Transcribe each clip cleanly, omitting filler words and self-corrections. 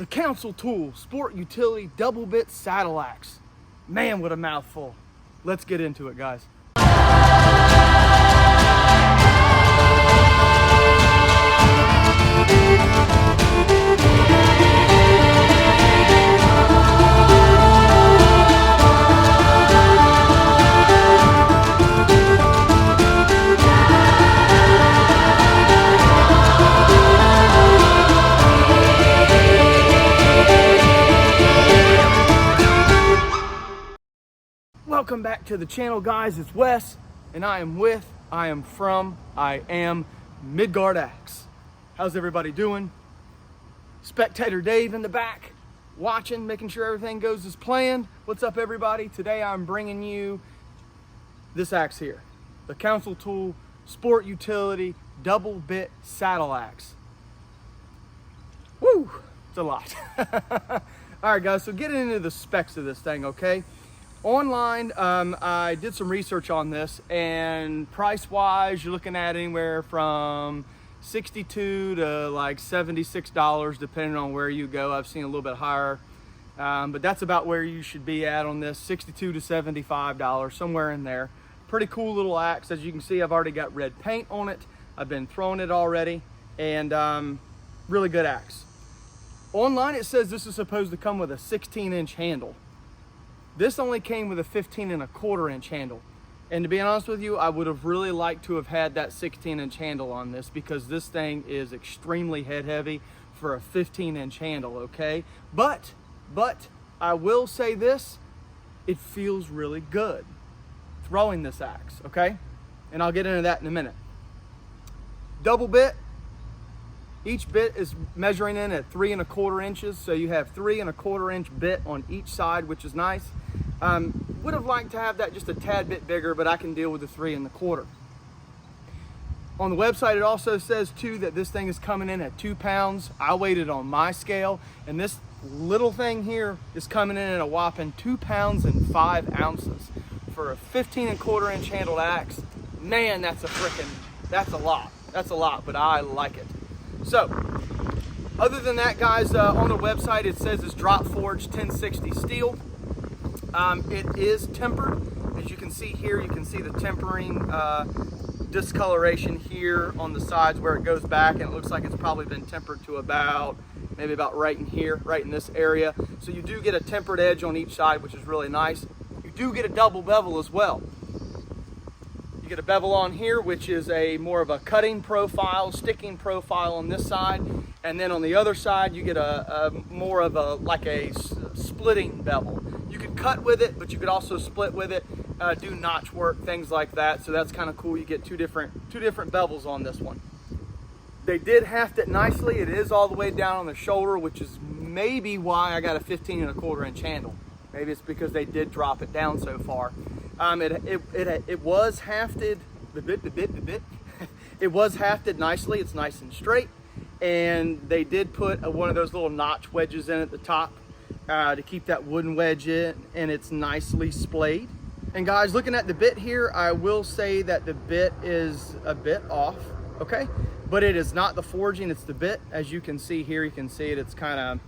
The Council Tool Sport Utility Double Bit Saddle Axe. Man, what a mouthful. Let's get into it, guys. Welcome back to the channel, guys. It's Wes, and I am Midgard Axe. How's everybody doing? Spectator Dave in the back, watching, making sure everything goes as planned. What's up, everybody? Today I'm bringing you this axe here, the Council Tool Sport Utility Double Bit Saddle Axe. Woo, it's a lot. All right, guys, so getting into the specs of this thing, okay? Online, I did some research on this, and price-wise, you're looking at anywhere from $62 to like $76, depending on where you go. I've seen a little bit higher, but that's about where you should be at on this, $62 to $75, somewhere in there. Pretty cool little axe. As you can see, I've already got red paint on it. I've been throwing it already, and really good axe. Online, it says this is supposed to come with a 16-inch handle. This only came with a 15.25-inch handle. And to be honest with you, I would have really liked to have had that 16-inch handle on this, because this thing is extremely head heavy for a 15-inch handle, okay? But I will say this, it feels really good throwing this axe, okay? And I'll get into that in a minute. Double bit. Each bit is measuring in at 3.25 inches, so you have 3.25-inch bit on each side, which is nice. Would have liked to have that just a tad bit bigger, but I can deal with the 3.25. On the website, it also says too that this thing is coming in at 2 pounds. I weighed it on my scale, and this little thing here is coming in at a whopping 2 pounds and 5 ounces for a 15.25-inch handled axe. Man, that's a lot. That's a lot, but I like it. So, other than that, guys, on the website it says it's drop forged 1060 steel. It is tempered. As you can see here, you can see the tempering discoloration here on the sides where it goes back, and it looks like it's probably been tempered to maybe about right in here, right in this area. So you do get a tempered edge on each side, which is really nice. You do get a double bevel as well. You get a bevel on here, which is more of a cutting profile, sticking profile on this side, and then on the other side you get a more of a splitting bevel. You could cut with it, but you could also split with it, do notch work, things like that. So that's kind of cool. You get two different bevels on this one. They did haft it nicely. It is all the way down on the shoulder, which is maybe why I got a 15.25-inch handle. Maybe it's because they did drop it down so far. It was hafted, it was hafted nicely. It's nice and straight, and they did put one of those little notch wedges in at the top to keep that wooden wedge in, and it's nicely splayed. And guys, looking at the bit here, I will say that the bit is a bit off, okay? But it is not the forging, it's the bit. As you can see here, you can see it, it's kind of,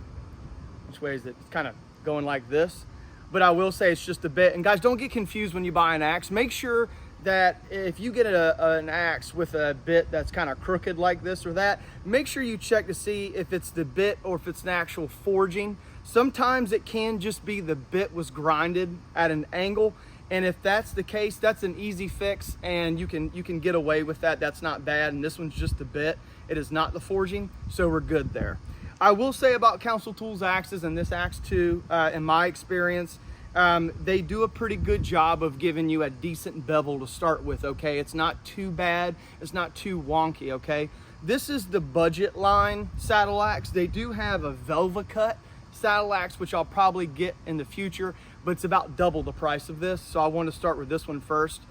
which way is it? It's kind of going like this. But I will say it's just a bit. And guys, don't get confused when you buy an axe. Make sure that if you get an axe with a bit that's kind of crooked like this or that, make sure you check to see if it's the bit or if it's an actual forging. Sometimes it can just be the bit was grinded at an angle, and if that's the case, that's an easy fix, and you can get away with that. That's not bad. And this one's just the bit. It is not the forging, so we're good there. I will say about Council Tools axes, and this axe too, in my experience, they do a pretty good job of giving you a decent bevel to start with, okay? It's not too bad. It's not too wonky, okay? This is the budget line saddle axe. They do have a velvet cut saddle axe, which I'll probably get in the future, but it's about double the price of this, so I want to start with this one first.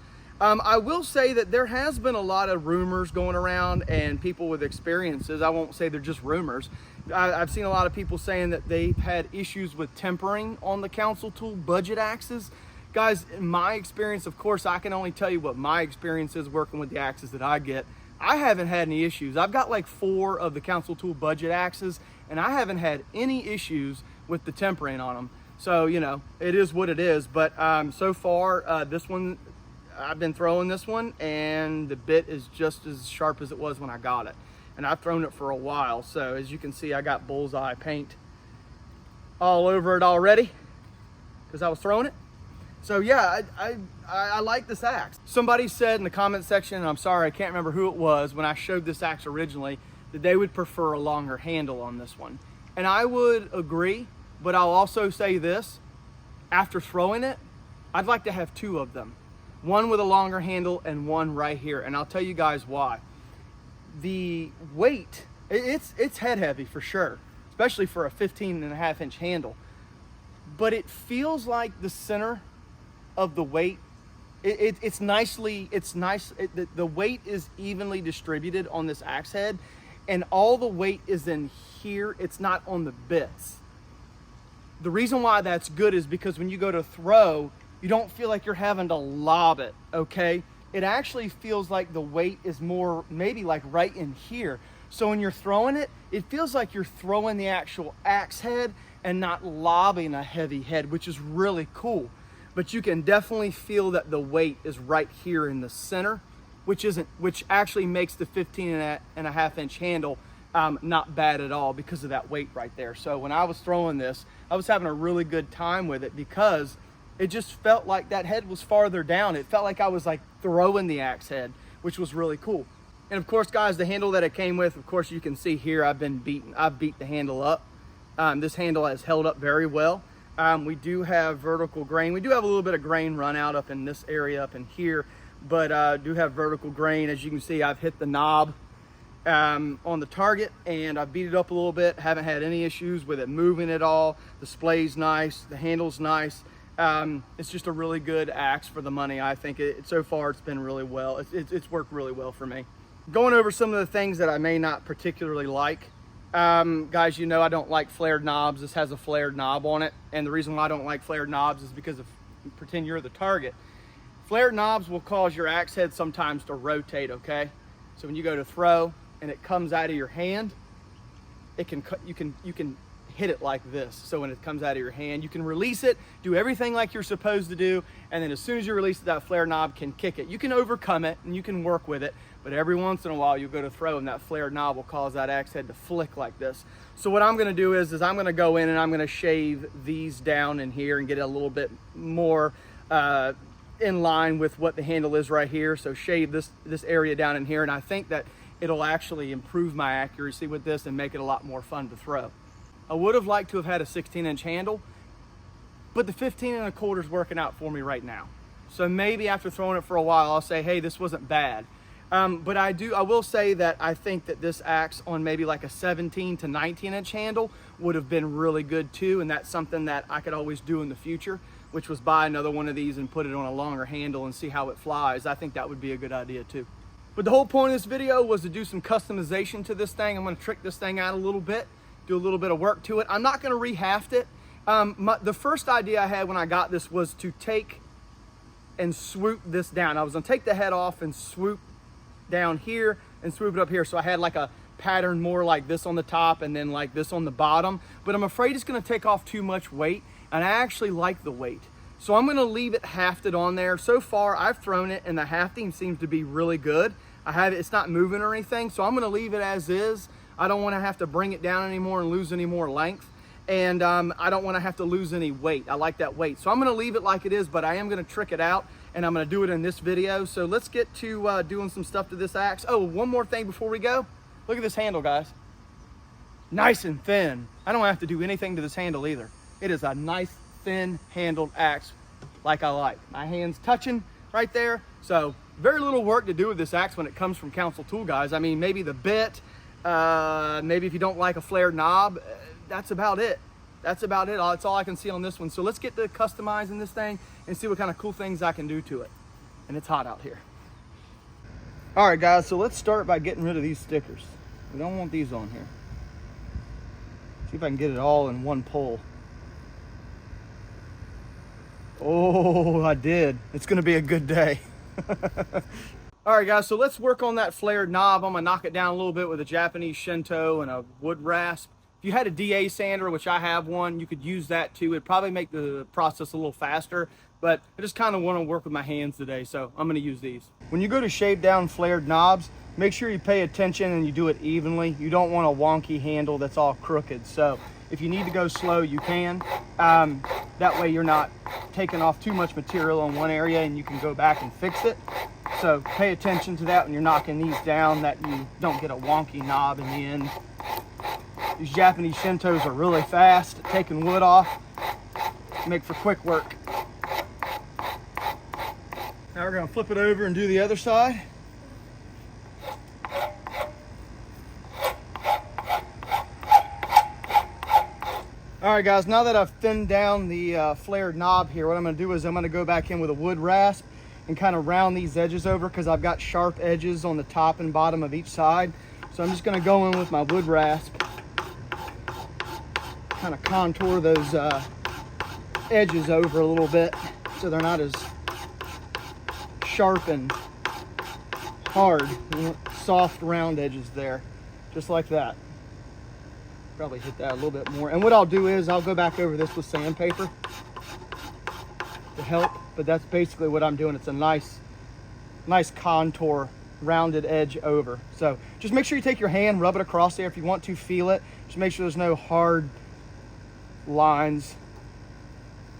I will say that there has been a lot of rumors going around, and people with experiences, I won't say they're just rumors. I've seen a lot of people saying that they've had issues with tempering on the Council Tool budget axes. Guys, in my experience, of course, I can only tell you what my experience is working with the axes that I get. I haven't had any issues. I've got like 4 of the Council Tool budget axes, and I haven't had any issues with the tempering on them. So, you know, it is what it is. But so far, this one, I've been throwing this one, and the bit is just as sharp as it was when I got it. And I've thrown it for a while. So as you can see, I got bullseye paint all over it already because I was throwing it. So yeah, I like this axe. Somebody said in the comment section, and I'm sorry, I can't remember who it was, when I showed this axe originally, that they would prefer a longer handle on this one. And I would agree, but I'll also say this, after throwing it, I'd like to have two of them. One with a longer handle and one right here. And I'll tell you guys why. The weight, it's head heavy for sure, especially for a 15.5-inch handle. But it feels like the center of the weight, it's nice. The weight is evenly distributed on this axe head, and all the weight is in here. It's not on the bits. The reason why that's good is because when you go to throw, you don't feel like you're having to lob it, okay? It actually feels like the weight is more maybe like right in here. So when you're throwing it, it feels like you're throwing the actual axe head and not lobbing a heavy head, which is really cool. But you can definitely feel that the weight is right here in the center, which actually makes the 15.5-inch handle not bad at all because of that weight right there. So when I was throwing this, I was having a really good time with it because it just felt like that head was farther down. It felt like I was like throwing the axe head, which was really cool. And of course, guys, the handle that it came with, of course, you can see here, I've beat the handle up. This handle has held up very well. We do have vertical grain. We do have a little bit of grain run out up in this area up in here, but do have vertical grain. As you can see, I've hit the knob on the target and I've beat it up a little bit. Haven't had any issues with it moving at all. The splay's nice, the handle's nice. It's just a really good axe for the money. I think so far it's been really well. It's worked really well for me. Going over some of the things that I may not particularly like. Guys, you know I don't like flared knobs. This has a flared knob on it, and the reason why I don't like flared knobs is because if pretend you're the target, flared knobs will cause your axe head sometimes to rotate, okay? So when you go to throw and it comes out of your hand, you can hit it like this. So when it comes out of your hand, you can release it, do everything like you're supposed to do, and then as soon as you release it, that flare knob can kick it. You can overcome it and you can work with it, but every once in a while you'll go to throw and that flared knob will cause that axe head to flick like this. So what I'm gonna do is I'm gonna go in and I'm gonna shave these down in here and get it a little bit more in line with what the handle is right here. So shave this area down in here, and I think that it'll actually improve my accuracy with this and make it a lot more fun to throw. I would have liked to have had a 16-inch handle, but the 15.25 is working out for me right now. So maybe after throwing it for a while, I'll say, hey, this wasn't bad. But I will say that I think that this axe on maybe like a 17 to 19-inch handle would have been really good too, and that's something that I could always do in the future, which was buy another one of these and put it on a longer handle and see how it flies. I think that would be a good idea too. But the whole point of this video was to do some customization to this thing. I'm gonna trick this thing out a little bit, do a little bit of work to it. I'm not gonna rehaft it. The first idea I had when I got this was to take and swoop this down. I was gonna take the head off and swoop down here and swoop it up here. So I had like a pattern more like this on the top and then like this on the bottom, but I'm afraid it's gonna take off too much weight, and I actually like the weight. So I'm gonna leave it hafted on there. So far I've thrown it and the hafting seems to be really good. It's not moving or anything, so I'm gonna leave it as is. I don't wanna have to bring it down anymore and lose any more length. And I don't wanna have to lose any weight. I like that weight. So I'm gonna leave it like it is, but I am gonna trick it out, and I'm gonna do it in this video. So let's get to doing some stuff to this axe. Oh, one more thing before we go. Look at this handle, guys. Nice and thin. I don't have to do anything to this handle either. It is a nice, thin handled axe like I like. My hand's touching right there. So very little work to do with this axe when it comes from Council Tool, guys. I mean, maybe the bit, maybe if you don't like a flared knob, that's about it. That's about it. That's all I can see on this one. So let's get to customizing this thing and see what kind of cool things I can do to it. And it's hot out here. All right, guys, so let's start by getting rid of these stickers. We don't want these on here. See if I can get it all in one pull. Oh, I did. It's gonna be a good day. All right, guys, so let's work on that flared knob. I'm gonna knock it down a little bit with a Japanese Shinto and a wood rasp. If you had a DA sander, which I have one, you could use that too. It'd probably make the process a little faster, but I just kind of want to work with my hands today, so I'm going to use these. When you go to shave down flared knobs, make sure you pay attention and you do it evenly. You don't want a wonky handle that's all crooked. So if you need to go slow, you can. That way you're not taking off too much material in one area and you can go back and fix it. So pay attention to that when you're knocking these down, that you don't get a wonky knob in the end. These Japanese Shintos are really fast at taking wood off. Make for quick work. Now we're going to flip it over and do the other side. All right guys, now that I've thinned down the flared knob here, what I'm going to do is I'm going to go back in with a wood rasp and kind of round these edges over, because I've got sharp edges on the top and bottom of each side. So I'm just going to go in with my wood rasp, kind of contour those edges over a little bit so they're not as sharp and hard. You want soft round edges there, just like that. Probably hit that a little bit more. And what I'll do is I'll go back over this with sandpaper to help, but that's basically what I'm doing. It's a nice contour, rounded edge over. So just make sure you take your hand, rub it across there if you want to feel it. Just make sure there's no hard lines.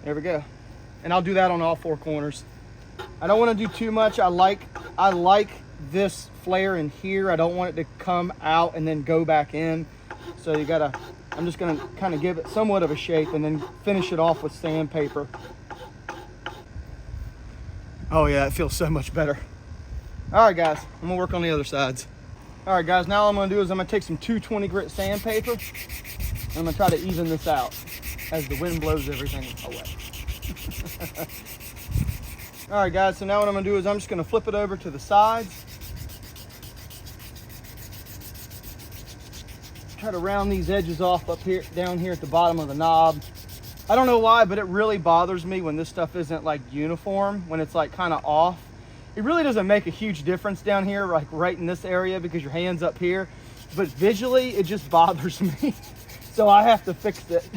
There we go. And I'll do that on all four corners. I don't want to do too much. I like this flare in here. I don't want it to come out and then go back in. So you gotta, I'm just gonna kind of give it somewhat of a shape and then finish it off with sandpaper. Oh yeah, it feels so much better. All right guys, I'm gonna work on the other sides. All right guys, now what I'm gonna do is I'm gonna take some 220 grit sandpaper and I'm gonna try to even this out as the wind blows everything away. All right guys, so now what I'm gonna do is I'm just gonna flip it over to the sides. Try to round these edges off up here, down here at the bottom of the knob. I don't know why, but it really bothers me when this stuff isn't like uniform, when it's like kind of off. It really doesn't make a huge difference down here, like right in this area, because your hand's up here, but visually it just bothers me. So I have to fix it.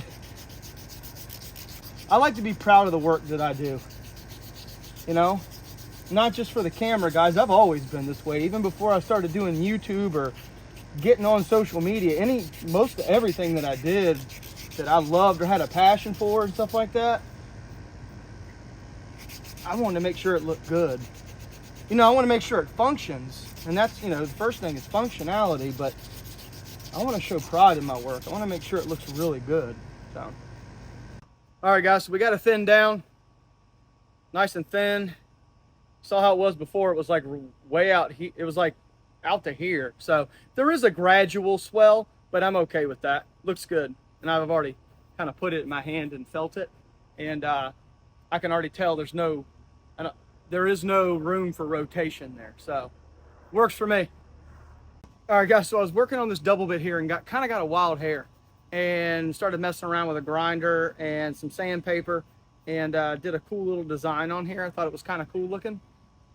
I like to be proud of the work that I do, you know, not just for the camera, guys. I've always been this way, even before I started doing YouTube or getting on social media. Most of everything that I did that I loved or had a passion for and stuff like that, I wanted to make sure it looked good. You know, I want to make sure it functions, and that's, you know, the first thing is functionality, but I want to show pride in my work. I want to make sure it looks really good. So, all right guys, so we got it thinned down nice and thin. Saw how it was before. It was like way out here. It was like out to here. So there is a gradual swell, but I'm okay with that. Looks good. And I've already kind of put it in my hand and felt it. And I can already tell there is no room for rotation there. So works for me. All right guys, so I was working on this double bit here and kind of got a wild hair and started messing around with a grinder and some sandpaper and did a cool little design on here. I thought it was kind of cool looking.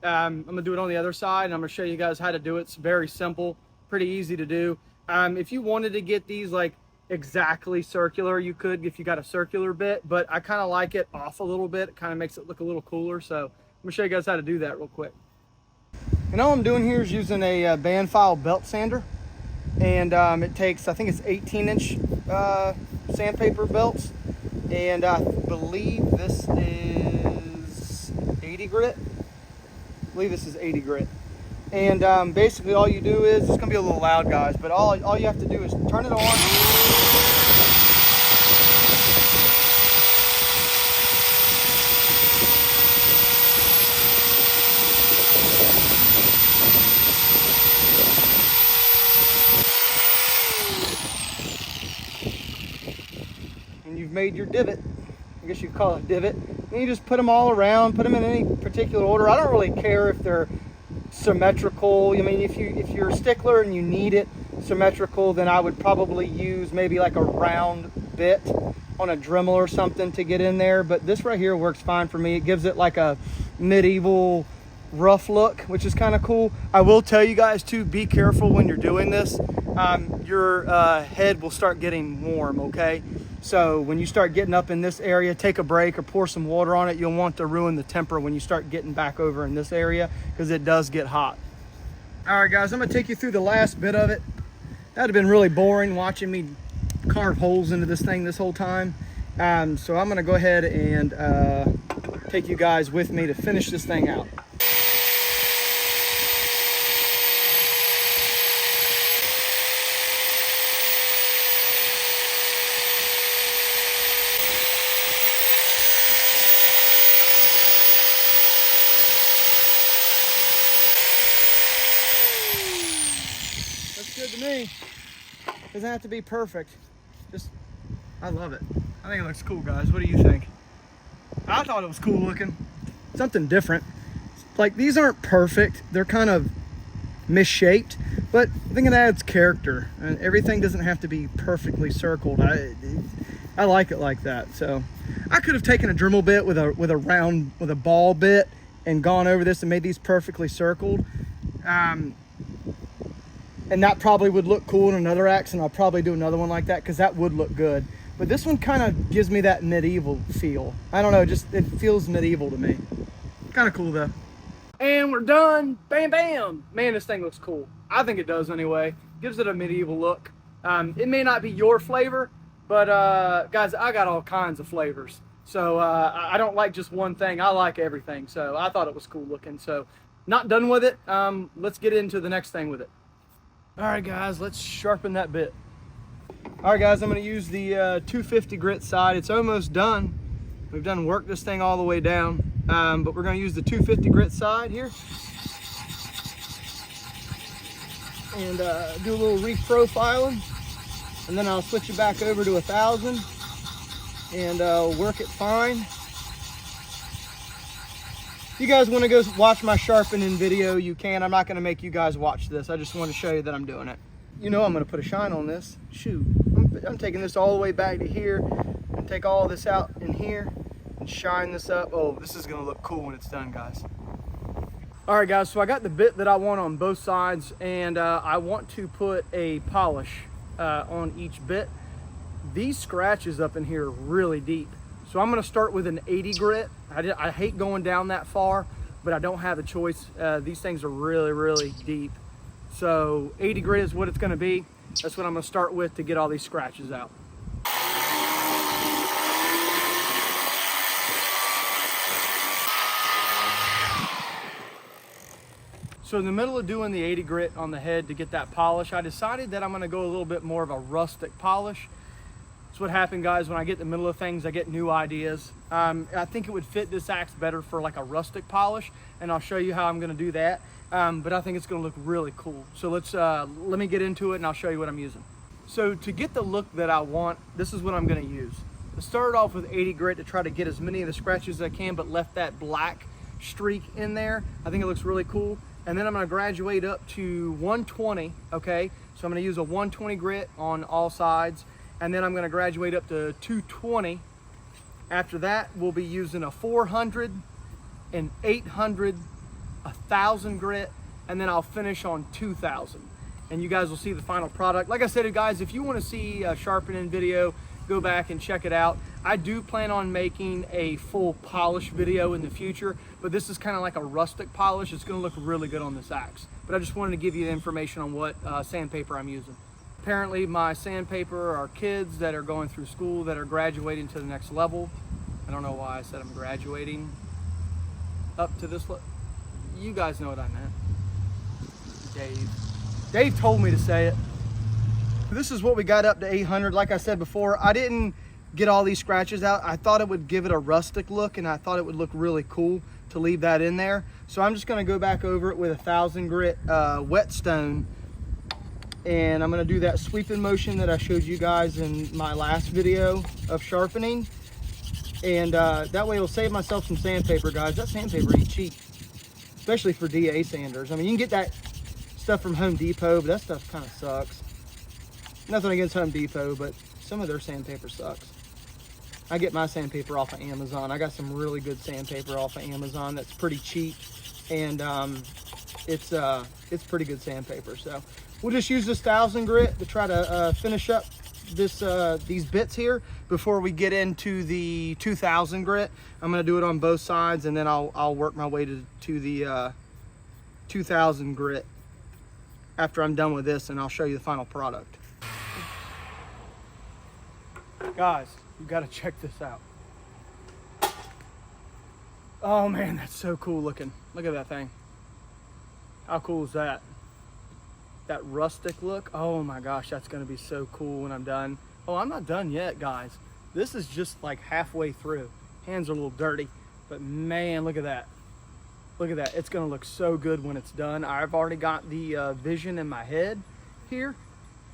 I'm gonna do it on the other side and I'm gonna show you guys how to do it. It's very simple, pretty easy to do. If you wanted to get these like exactly circular, you could if you got a circular bit, but I kind of like it off a little bit. It kind of makes it look a little cooler. So I'm gonna show you guys how to do that real quick. And all I'm doing here is using a band file belt sander, and it takes, I think it's 18-inch sandpaper belts, and I believe this is 80 grit. I believe this is 80 grit. And basically all you do is, it's gonna be a little loud guys, but all you have to do is turn it on. And you've made your divot. I guess you could call it a divot. And you just put them all around, put them in any particular order. I don't really care if they're symmetrical. I mean, if you're a stickler and you need it symmetrical, then I would probably use maybe like a round bit on a Dremel or something to get in there. But this right here works fine for me. It gives it like a medieval rough look, which is kind of cool. I will tell you guys too, be careful when you're doing this. your head will start getting warm, okay? So when you start getting up in this area, take a break or pour some water on it. You'll want to ruin the temper when you start getting back over in this area because it does get hot. All right, guys, I'm gonna take you through the last bit of it. That'd have been really boring watching me carve holes into this thing this whole time. So I'm gonna go ahead and take you guys with me to finish this thing out. Good to me. Doesn't have to be perfect. Just, I love it. I think it looks cool, guys. What do you think? I thought it was cool looking. Something different. Like, these aren't perfect. They're kind of misshaped, but I think it adds character. And everything doesn't have to be perfectly circled. I like it like that. So I could have taken a Dremel bit with a ball bit and gone over this and made these perfectly circled. And that probably would look cool in another axe, and I'll probably do another one like that because that would look good. But this one kind of gives me that medieval feel. I don't know, just it feels medieval to me. Kind of cool though. And we're done. Bam, bam. Man, this thing looks cool. I think it does anyway. Gives it a medieval look. It may not be your flavor, but guys, I got all kinds of flavors. So I don't like just one thing. I like everything. So I thought it was cool looking. So not done with it. Let's get into the next thing with it. All right, guys, let's sharpen that bit. All right, guys, I'm going to use the 250 grit side. It's almost done. We've done worked this thing all the way down, but we're going to use the 250 grit side here and do a little reprofiling, and then I'll switch it back over to 1000 and work it fine. If you guys want to go watch my sharpening video, you can. I'm not going to make you guys watch this. I just want to show you that I'm doing it. You know I'm going to put a shine on this. Shoot, I'm taking this all the way back to here and take all this out in here and shine this up. Oh, this is going to look cool when it's done, guys. All right, guys, so I got the bit that I want on both sides, and I want to put a polish on each bit. These scratches up in here are really deep. So I'm going to start with an 80 grit. I hate going down that far, but I don't have a choice. These things are really, really deep. So 80 grit is what it's going to be. That's what I'm going to start with to get all these scratches out. So in the middle of doing the 80 grit on the head to get that polish, I decided that I'm going to go a little bit more of a rustic polish. That's what happened, guys. When I get in the middle of things, I get new ideas. I think it would fit this axe better for like a rustic polish, and I'll show you how I'm going to do that. But I think it's going to look really cool. So let me get into it, and I'll show you what I'm using. So to get the look that I want, this is what I'm going to use. I started off with 80 grit to try to get as many of the scratches as I can, but left that black streak in there. I think it looks really cool. And then I'm going to graduate up to 120. Okay, so I'm going to use a 120 grit on all sides. And then I'm going to graduate up to 220. After that, we'll be using a 400, an 800, 1000 grit, and then I'll finish on 2000. And you guys will see the final product. Like I said, guys, if you want to see a sharpening video, go back and check it out. I do plan on making a full polish video in the future, but this is kind of like a rustic polish. It's going to look really good on this axe. But I just wanted to give you the information on what sandpaper I'm using. Apparently my sandpaper are kids that are going through school that are graduating to the next level. I don't know why I said I'm graduating up to this level. You guys know what I meant. Dave told me to say it. This is what we got up to 800. Like I said before, I didn't get all these scratches out. I thought it would give it a rustic look, and I thought it would look really cool to leave that in there. So I'm just gonna go back over it with a 1000 grit whetstone. And I'm going to do that sweeping motion that I showed you guys in my last video of sharpening. And that way it'll save myself some sandpaper, guys. That sandpaper ain't cheap, especially for DA sanders. I mean, you can get that stuff from Home Depot, but that stuff kind of sucks. Nothing against Home Depot, but some of their sandpaper sucks. I get my sandpaper off of Amazon. I got some really good sandpaper off of Amazon that's pretty cheap. And it's pretty good sandpaper. So We'll just use this 1000 grit to try to finish up this these bits here before we get into the 2000 grit. I'm gonna do it on both sides, and then I'll work my way to the 2000 grit after I'm done with this, and I'll show you the final product. Guys, you gotta check this out. Oh man, that's so cool looking. Look at that thing. How cool is that? That rustic look. Oh my gosh, that's gonna be so cool when I'm done. Oh, I'm not done yet, guys. This is just like halfway through. Hands are a little dirty, but man, look at that. Look at that. It's gonna look so good when it's done. I've already got the vision in my head here,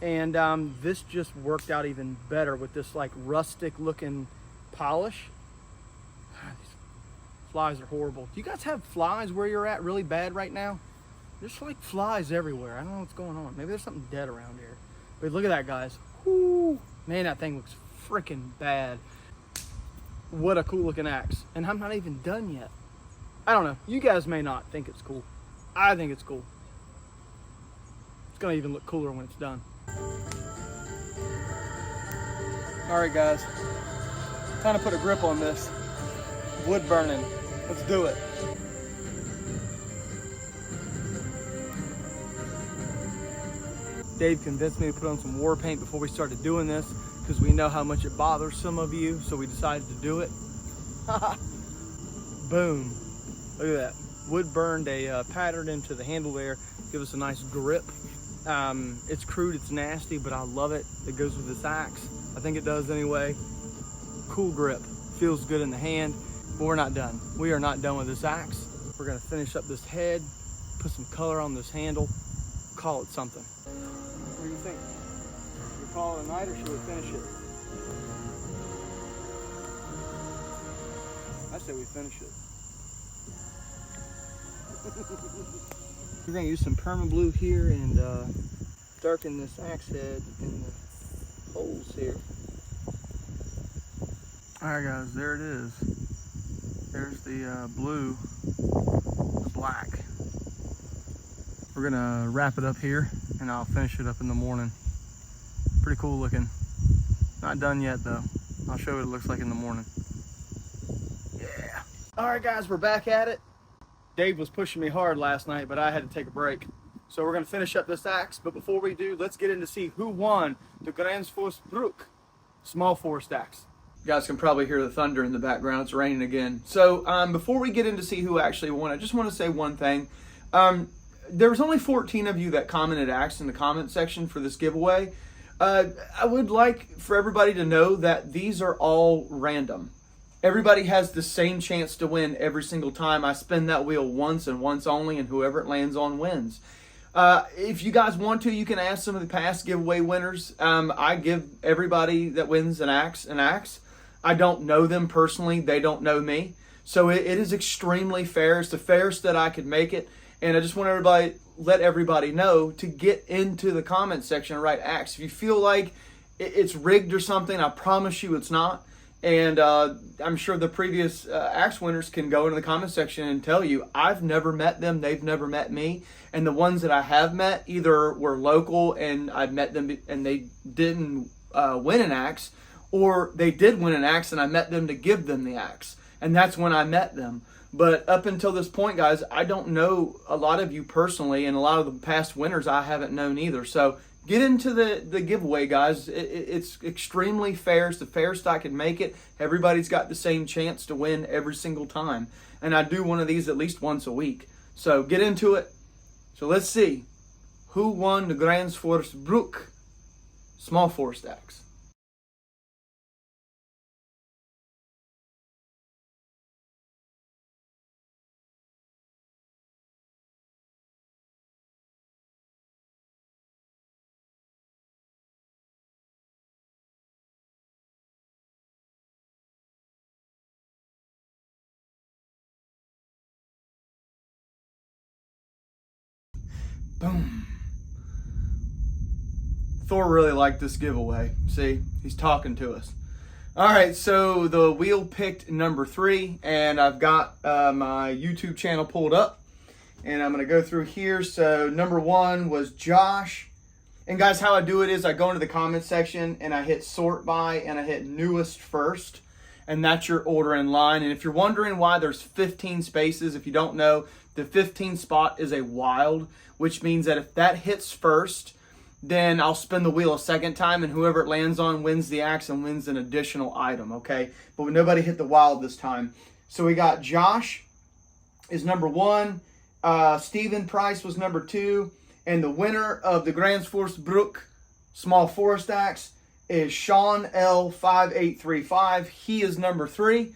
and this just worked out even better with this like rustic looking polish. These flies are horrible. Do you guys have flies where you're at really bad right now? There's like flies everywhere. I don't know what's going on. Maybe there's something dead around here. But look at that, guys. Woo. Man, that thing looks freaking bad. What a cool looking axe. And I'm not even done yet. I don't know. You guys may not think it's cool. I think it's cool. It's gonna even look cooler when it's done. All right, guys. Time to put a grip on this. Wood burning. Let's do it. Dave convinced me to put on some war paint before we started doing this because we know how much it bothers some of you, so we decided to do it. Boom. Look at that. Wood burned a pattern into the handle there, give us a nice grip. It's crude, it's nasty, but I love it. It goes with this axe. I think it does anyway. Cool grip. Feels good in the hand, but we're not done. We are not done with this axe. We're gonna finish up this head, put some color on this handle, call it something. What do you think? Should we call it a night or should we finish it? I say we finish it. We're going to use some perma blue here and darken this axe head in the holes here. Alright guys, there it is. There's the blue, the black. We're gonna wrap it up here and I'll finish it up in the morning. Pretty cool looking. Not done yet though. I'll show you what it looks like in the morning. Yeah. All right guys, we're back at it. Dave was pushing me hard last night, but I had to take a break. So we're gonna finish up this axe, but before we do, let's get in to see who won the Gränsfors Bruk small forest axe. You guys can probably hear the thunder in the background. It's raining again. So before we get in to see who actually won, I just want to say one thing. There was only 14 of you that commented axe in the comment section for this giveaway. I would like for everybody to know that these are all random. Everybody has the same chance to win every single time. I spin that wheel once and once only, and whoever it lands on wins. If you guys want to, you can ask some of the past giveaway winners. I give everybody that wins an axe an axe. I don't know them personally. They don't know me. So it is extremely fair. It's the fairest that I could make it. And I just want everybody, let everybody know to get into the comment section and write axe. If you feel like it's rigged or something, I promise you it's not. And I'm sure the previous axe winners can go into the comment section and tell you, I've never met them, they've never met me. And the ones that I have met either were local and I met them and they didn't win an axe, or they did win an axe and I met them to give them the axe. And that's when I met them. But up until this point, guys, I don't know a lot of you personally, and a lot of the past winners I haven't known either. So get into the giveaway, guys. It's extremely fair. It's the fairest I can make it. Everybody's got the same chance to win every single time. And I do one of these at least once a week. So get into it. So let's see who won the Gränsfors Bruk small forest axe. Boom. Thor really liked this giveaway. See, he's talking to us. All right, so the wheel picked number 3, and I've got my YouTube channel pulled up, and I'm gonna go through here. So number 1 was Josh, And guys, how I do it is I go into the comment section and I hit sort by and I hit newest first. And that's your order in line. And if you're wondering why there's 15 spaces, if you don't know, the 15th spot is a wild, which means that if that hits first, then I'll spin the wheel a second time, and whoever it lands on wins the axe and wins an additional item, okay? But nobody hit the wild this time. So we got Josh is number 1. Stephen Price was number 2. And the winner of the Gränsfors Bruk small forest axe is Sean L5835. He is number 3.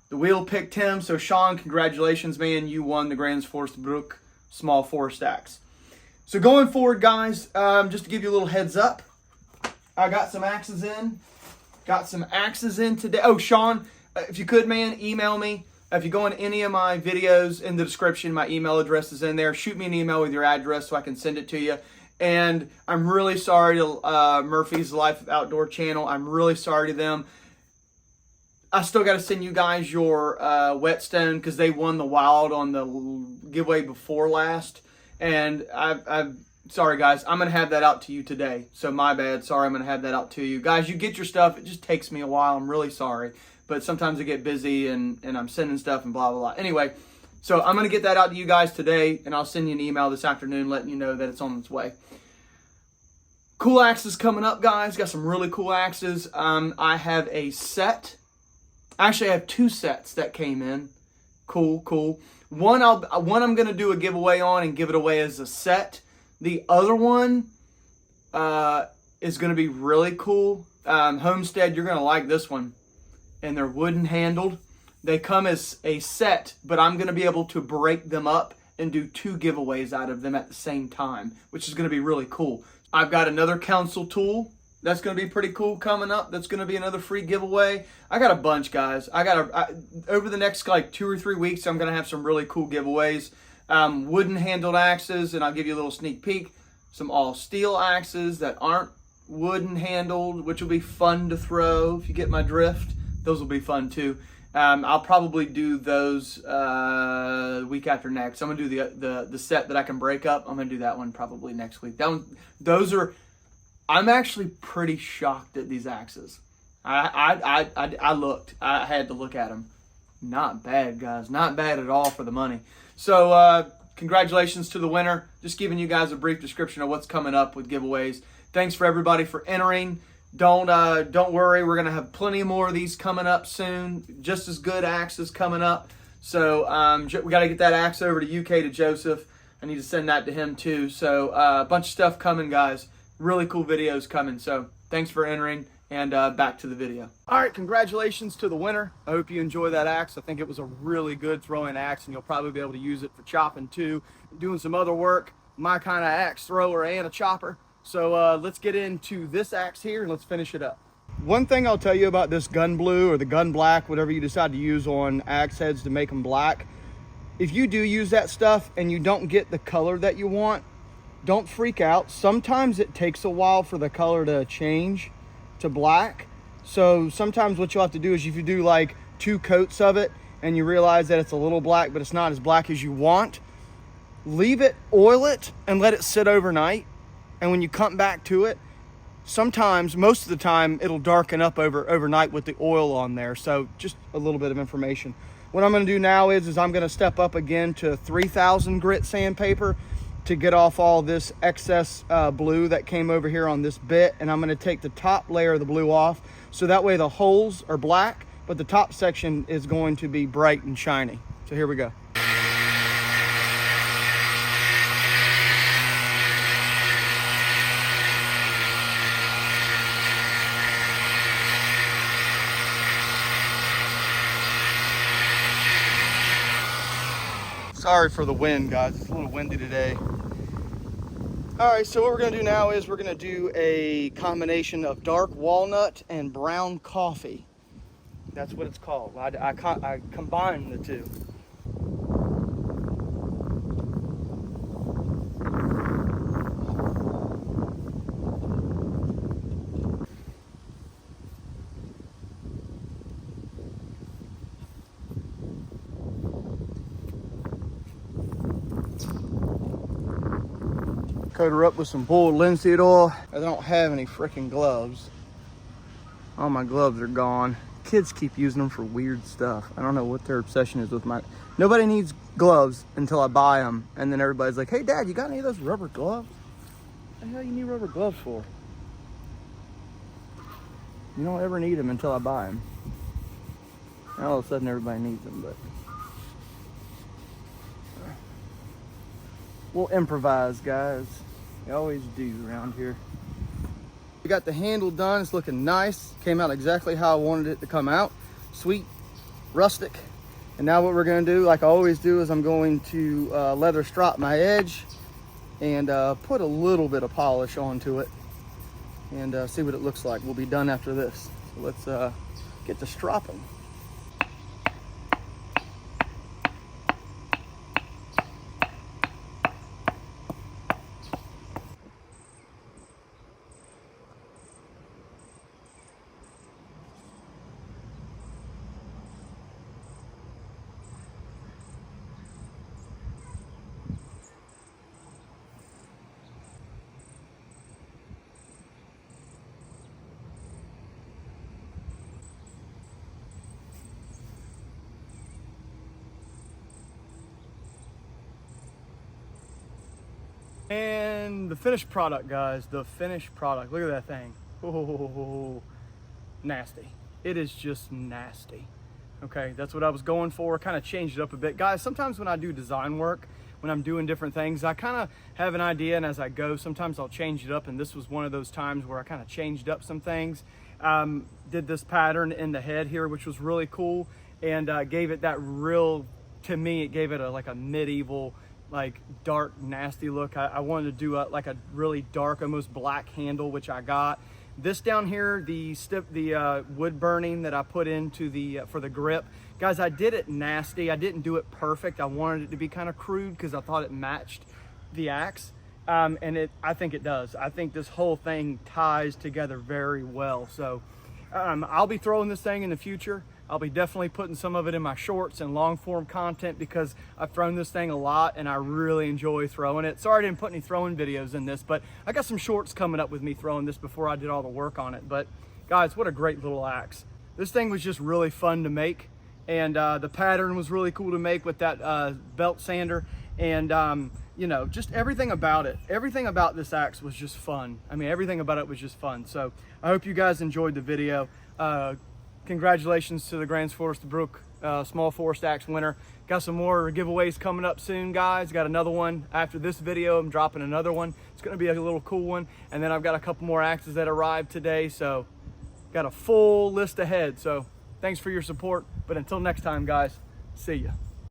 The wheel picked him. So Sean, congratulations, man. You won the Gränsfors Bruk small forest axe. So going forward, guys, just to give you a little heads up, I got some axes in. Got some axes in today. Oh, Sean, if you could, man, email me. If you go on any of my videos in the description, my email address is in there. Shoot me an email with your address so I can send it to you. And I'm really sorry to Murphy's Life of Outdoor channel. I'm really sorry to them. I still got to send you guys your whetstone because they won the wild on the giveaway before last. And I'm sorry, guys. I'm going to have that out to you today. So my bad. Sorry, I'm going to have that out to you. Guys, you get your stuff. It just takes me a while. I'm really sorry. But sometimes I get busy and I'm sending stuff and blah, blah, blah. Anyway, so I'm going to get that out to you guys today. And I'll send you an email this afternoon letting you know that it's on its way. Cool axes coming up, guys. Got some really cool axes. I have a set. Actually, I have 2 sets that came in. Cool. One I'm going to do a giveaway on and give it away as a set. The other one is going to be really cool. Homestead, you're going to like this one. And they're wooden handled. They come as a set, but I'm going to be able to break them up and do 2 giveaways out of them at the same time, which is going to be really cool. I've got another council tool. That's going to be pretty cool coming up. That's going to be another free giveaway. I got a bunch, guys. Over the next like 2 or 3 weeks, I'm going to have some really cool giveaways. Wooden handled axes, and I'll give you a little sneak peek. Some all steel axes that aren't wooden handled, which will be fun to throw if you get my drift. Those will be fun too. I'll probably do those week after next. I'm gonna do the set that I can break up. I'm gonna do that one probably next week. I'm actually pretty shocked at these axes. I looked. I had to look at them. Not bad, guys. Not bad at all for the money. So congratulations to the winner. Just giving you guys a brief description of what's coming up with giveaways. Thanks for everybody for entering. Don't worry, we're gonna have plenty more of these coming up soon. Just as good axes coming up. So we gotta get that axe over to UK to Joseph. I need to send that to him too. So a bunch of stuff coming, guys. Really cool videos coming. So thanks for entering, and back to the video. All right, congratulations to the winner. I hope you enjoy that axe. I think it was a really good throwing axe, and you'll probably be able to use it for chopping too, doing some other work. My kind of axe thrower and a chopper. So let's get into this axe here and let's finish it up. One thing I'll tell you about this gun blue or the gun black, whatever you decide to use on axe heads to make them black, if you do use that stuff and you don't get the color that you want, don't freak out. Sometimes it takes a while for the color to change to black. So sometimes what you'll have to do is if you do like 2 coats of it and you realize that it's a little black but it's not as black as you want, leave it, oil it, and let it sit overnight. And when you come back to it, sometimes, most of the time, it'll darken up overnight with the oil on there. So just a little bit of information. What I'm going to do now is I'm going to step up again to 3000 grit sandpaper to get off all this excess blue that came over here on this bit. And I'm going to take the top layer of the blue off. So that way the holes are black, but the top section is going to be bright and shiny. So here we go. Sorry for the wind, guys. It's a little windy today. All right, so what we're gonna do now is we're gonna do a combination of dark walnut and brown coffee. That's what it's called. I combine the two. coat her up with some boiled linseed oil. I don't have any freaking gloves. All my gloves are gone. Kids keep using them for weird stuff. I don't know what their obsession is with my... Nobody needs gloves until I buy them. And then everybody's like, hey, Dad, you got any of those rubber gloves? What the hell you need rubber gloves for? You don't ever need them until I buy them. Now all of a sudden everybody needs them, but... We'll improvise, guys. We always do around here. We got the handle done. It's looking nice. Came out exactly how I wanted it to come out. Sweet, rustic. And now what we're gonna do, like I always do, is I'm going to leather strop my edge and put a little bit of polish onto it and see what it looks like. We'll be done after this. So let's get to stropping. And the finished product, guys, the finished product. Look at that thing. Oh, nasty. It is just nasty. Okay, that's what I was going for. Kind of changed it up a bit. Guys, sometimes when I do design work, when I'm doing different things, I kind of have an idea, and as I go, sometimes I'll change it up, and this was one of those times where I kind of changed up some things. Did this pattern in the head here, which was really cool, and gave it that real, to me, it gave it like a medieval, like dark, nasty look. I wanted to do like a really dark, almost black handle, which I got. This down here, the wood burning that I put into the for the grip, guys, I did it nasty. I didn't do it perfect. I wanted it to be kind of crude because I thought it matched the axe, and I think it does. I think this whole thing ties together very well. So I'll be throwing this thing in the future. I'll be definitely putting some of it in my shorts and long form content because I've thrown this thing a lot and I really enjoy throwing it. Sorry I didn't put any throwing videos in this, but I got some shorts coming up with me throwing this before I did all the work on it. But guys, what a great little axe. This thing was just really fun to make, and the pattern was really cool to make with that belt sander, and you know, just everything about it. Everything about this axe was just fun. I mean, everything about it was just fun. So I hope you guys enjoyed the video. Congratulations to the Gränsfors Bruk small forest axe winner. Got some more giveaways coming up soon, guys. Got another one after this video. I'm dropping another one. It's gonna be a little cool one. And then I've got a couple more axes that arrived today. So got a full list ahead. So thanks for your support. But until next time, guys, see ya.